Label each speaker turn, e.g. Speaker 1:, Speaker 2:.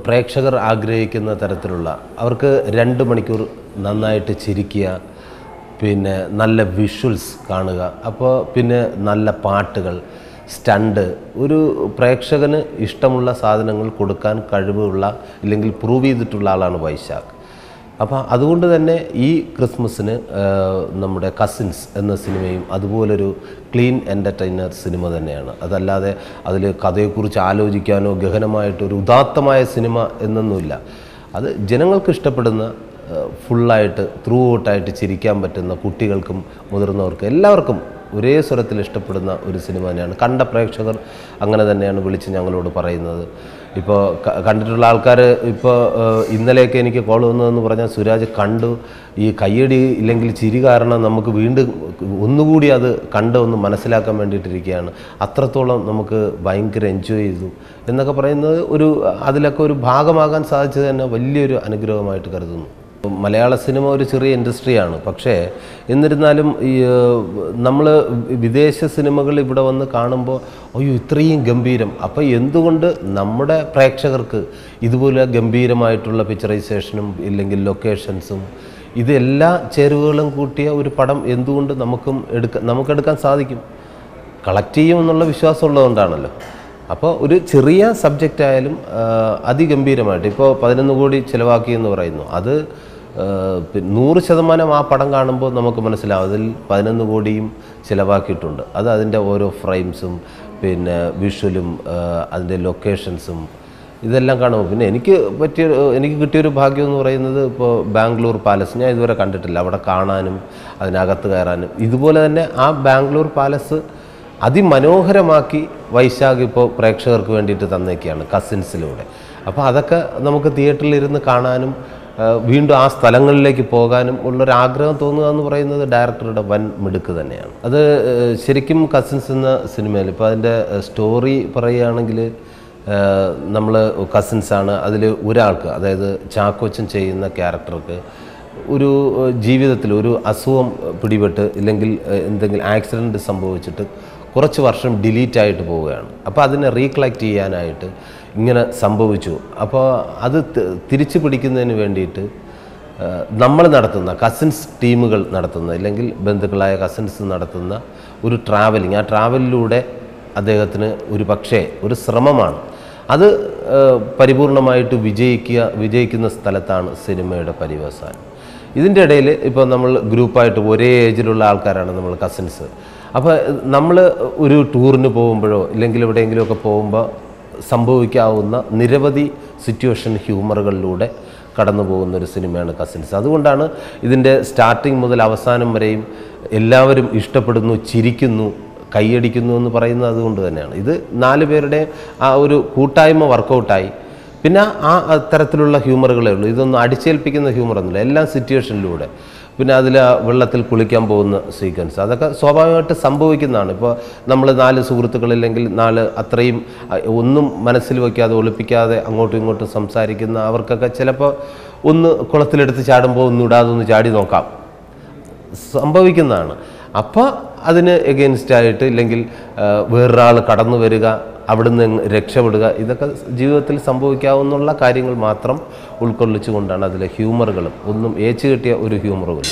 Speaker 1: പ്രേക്ഷകർ ആഗ്രഹിക്കുന്ന തരത്തിലുള്ള അവർക്ക് 2 മണിക്കൂർ നന്നായിട്ട് ചിരിക്കുക, പിന്നെ നല്ല വിഷ്വൽസ് കാണുക, അപ്പോൾ പിന്നെ നല്ല പാട്ടുകൾ, സ്റ്റണ്ട്, ഒരു പ്രേക്ഷകന് ഇഷ്ടമുള്ള സാധനങ്ങൾ കൊടുക്കാൻ കഴിവുള്ള ഇല്ലെങ്കിൽ പ്രൂവ് ചെയ്തിട്ടുള്ള ആളാണ് വൈശാഖ്. അപ്പോൾ അതുകൊണ്ട് തന്നെ ഈ ക്രിസ്മസിന് നമ്മുടെ കസിൻസ് എന്ന സിനിമയും അതുപോലൊരു ക്ലീൻ എൻ്റർടൈനർ സിനിമ തന്നെയാണ്. അതല്ലാതെ അതിൽ കഥയെക്കുറിച്ച് ആലോചിക്കാനോ ഗഹനമായിട്ടൊരു ഉദാത്തമായ സിനിമ എന്നൊന്നുമില്ല. അത് ജനങ്ങൾക്ക് ഇഷ്ടപ്പെടുന്ന ഫുള്ളായിട്ട് ത്രൂ ഔട്ടായിട്ട് ചിരിക്കാൻ പറ്റുന്ന കുട്ടികൾക്കും മുതിർന്നവർക്കും എല്ലാവർക്കും ഒരേ സ്വരത്തിൽ ഇഷ്ടപ്പെടുന്ന ഒരു സിനിമ തന്നെയാണ്. കണ്ട പ്രേക്ഷകർ അങ്ങനെ തന്നെയാണ് വിളിച്ച് ഞങ്ങളോട് പറയുന്നത്. ഇപ്പോൾ കണ്ടിട്ടുള്ള ആൾക്കാർ ഇപ്പോൾ ഇന്നലെയൊക്കെ എനിക്ക് കോൾ വന്നതെന്ന് പറഞ്ഞാൽ സുരാജ് കണ്ടു, ഈ കയ്യടി ഇല്ലെങ്കിൽ ചിരി കാരണം നമുക്ക് വീണ്ടും ഒന്നുകൂടി അത് ഒന്ന് മനസ്സിലാക്കാൻ വേണ്ടിയിട്ടിരിക്കുകയാണ്, അത്രത്തോളം നമുക്ക് ഭയങ്കര എൻജോയ് ചെയ്തു എന്നൊക്കെ പറയുന്നത് അതിലൊക്കെ ഒരു ഭാഗമാകാൻ സാധിച്ചത് തന്നെ വലിയൊരു അനുഗ്രഹമായിട്ട് കരുതുന്നു. മലയാള സിനിമ ഒരു ചെറിയ ഇൻഡസ്ട്രിയാണ്. പക്ഷേ എന്നിരുന്നാലും ഈ നമ്മൾ വിദേശ സിനിമകൾ ഇവിടെ വന്ന് കാണുമ്പോൾ അയ്യോ ഇത്രയും ഗംഭീരം, അപ്പോൾ എന്തുകൊണ്ട് നമ്മുടെ പ്രേക്ഷകർക്ക് ഇതുപോലെ ഗംഭീരമായിട്ടുള്ള പിക്ചറൈസേഷനും ഇല്ലെങ്കിൽ ലൊക്കേഷൻസും ഇതെല്ലാ ചേരുവകളും കൂട്ടിയ ഒരു പടം എന്തുകൊണ്ട് നമുക്കെടുക്കാൻ സാധിക്കും, കളക്ട് ചെയ്യും എന്നുള്ള വിശ്വാസം ഉള്ളതുകൊണ്ടാണല്ലോ. അപ്പോൾ ഒരു ചെറിയ സബ്ജക്റ്റ് ആയാലും അതിഗംഭീരമായിട്ട് ഇപ്പോൾ 11 കോടി ചിലവാക്കി എന്ന് പറയുന്നു, അത് 100% ആ പടം കാണുമ്പോൾ നമുക്ക് മനസ്സിലാവും അതിൽ 11 കോടിയും ചിലവാക്കിയിട്ടുണ്ട്. അത് അതിൻ്റെ ഓരോ ഫ്രെയിംസും പിന്നെ വിഷ്വലും അതിൻ്റെ ലൊക്കേഷൻസും ഇതെല്ലാം കാണുമ്പോൾ പിന്നെ എനിക്ക് കിട്ടിയൊരു ഭാഗ്യം എന്ന് പറയുന്നത് ഇപ്പോൾ ബാംഗ്ലൂർ പാലസ് ഞാൻ ഇതുവരെ കണ്ടിട്ടില്ല, അവിടെ കാണാനും അതിനകത്ത് കയറാനും. ഇതുപോലെ തന്നെ ആ ബാംഗ്ലൂർ പാലസ് അതിമനോഹരമാക്കി വൈശാഖ് ഇപ്പോൾ പ്രേക്ഷകർക്ക് വേണ്ടിയിട്ട് തന്നേക്കുകയാണ് കസിൻസിലൂടെ. അപ്പോൾ അതൊക്കെ നമുക്ക് തിയേറ്ററിൽ ഇരുന്ന് കാണാനും വീണ്ടും ആ സ്ഥലങ്ങളിലേക്ക് പോകാനും ഉള്ളൊരാഗ്രഹം തോന്നുക എന്ന് പറയുന്നത് ഡയറക്ടറുടെ വൻ മിടുക്ക് തന്നെയാണ്. അത് ശരിക്കും കസിൻസ് എന്ന സിനിമയിൽ ഇപ്പോൾ അതിൻ്റെ സ്റ്റോറി പറയുകയാണെങ്കിൽ നമ്മൾ കസിൻസാണ്. അതിൽ ഒരാൾക്ക്, അതായത് ചാക്കോച്ചൻ ചെയ്യുന്ന ക്യാരക്ടർക്ക് ഒരു ജീവിതത്തിൽ ഒരു അസുഖം പിടിപെട്ട് ഇല്ലെങ്കിൽ എന്തെങ്കിലും ആക്സിഡൻറ്റ് സംഭവിച്ചിട്ട് കുറച്ച് വർഷം ഡിലീറ്റായിട്ട് പോവുകയാണ്. അപ്പോൾ അതിനെ റീകളക്ട് ചെയ്യാനായിട്ട് ഇങ്ങനെ സംഭവിച്ചു. അപ്പോൾ അത് തിരിച്ചു പിടിക്കുന്നതിന് വേണ്ടിയിട്ട് നമ്മൾ നടത്തുന്ന കസിൻസ് ടീമുകൾ നടത്തുന്ന ഇല്ലെങ്കിൽ ബന്ധുക്കളായ കസിൻസ് നടത്തുന്ന ഒരു ട്രാവലിംഗ്, ആ ട്രാവലിലൂടെ അദ്ദേഹത്തിന് ഒരു ശ്രമമാണ്. അത് പരിപൂർണമായിട്ട് വിജയിക്കുന്ന സ്ഥലത്താണ് സിനിമയുടെ പര്യവസാനം. ഇതിൻ്റെ ഇടയിൽ ഇപ്പോൾ നമ്മൾ ഗ്രൂപ്പായിട്ട് ഒരേ ഏജിലുള്ള ആൾക്കാരാണ് നമ്മൾ കസിൻസ്. അപ്പോൾ നമ്മൾ ഒരു ടൂറിന് പോകുമ്പോഴോ ഇല്ലെങ്കിൽ എവിടെയെങ്കിലുമൊക്കെ പോകുമ്പോൾ സംഭവിക്കാവുന്ന നിരവധി സിറ്റുവേഷൻ ഹ്യൂമറുകളിലൂടെ കടന്നു പോകുന്നൊരു സിനിമയാണ് കസിൻസ്. അതുകൊണ്ടാണ് ഇതിൻ്റെ സ്റ്റാർട്ടിങ് മുതൽ അവസാനം വരെയും എല്ലാവരും ഇഷ്ടപ്പെടുന്നു, ചിരിക്കുന്നു, കൈയടിക്കുന്നു എന്ന് പറയുന്നത് അതുകൊണ്ട് തന്നെയാണ്. ഇത് 4 പേരുടെ ആ ഒരു കൂട്ടായ്മ വർക്കൗട്ടായി. പിന്നെ ആ തരത്തിലുള്ള ഹ്യൂമറുകളേ ഉള്ളൂ, ഇതൊന്നും അടിച്ചേൽപ്പിക്കുന്ന ഹ്യൂമറൊന്നുമില്ല, എല്ലാം സിറ്റുവേഷനിലൂടെ. പിന്നെ അതിൽ വെള്ളത്തിൽ കുളിക്കാൻ പോകുന്ന സീക്വൻസ് അതൊക്കെ സ്വാഭാവികമായിട്ട് സംഭവിക്കുന്നതാണ്. ഇപ്പോൾ നമ്മൾ 4 സുഹൃത്തുക്കളില്ലെങ്കിൽ 4 അത്രയും ഒന്നും മനസ്സിൽ വയ്ക്കാതെ ഒളിപ്പിക്കാതെ അങ്ങോട്ടും ഇങ്ങോട്ടും സംസാരിക്കുന്ന അവർക്കൊക്കെ ചിലപ്പോൾ ഒന്ന് കുളത്തിലെടുത്ത് ചാടുമ്പോൾ ഒന്നിടാതെ ഒന്ന് ചാടി നോക്കാം, സംഭവിക്കുന്നതാണ്. അപ്പോൾ അതിന് എഗെയിൻസ്റ്റായിട്ട് ഇല്ലെങ്കിൽ വേറൊരാൾ കടന്നു വരിക, അവിടുന്ന് രക്ഷപ്പെടുക, ഇതൊക്കെ ജീവിതത്തിൽ സംഭവിക്കാവുന്ന കാര്യങ്ങൾ മാത്രം ഉൾക്കൊള്ളിച്ചുകൊണ്ടാണ് അതിലെ ഹ്യൂമറുകളും ഒന്നും ഏച്ചു കിട്ടിയ ഒരു ഹ്യൂമറുമില്ല.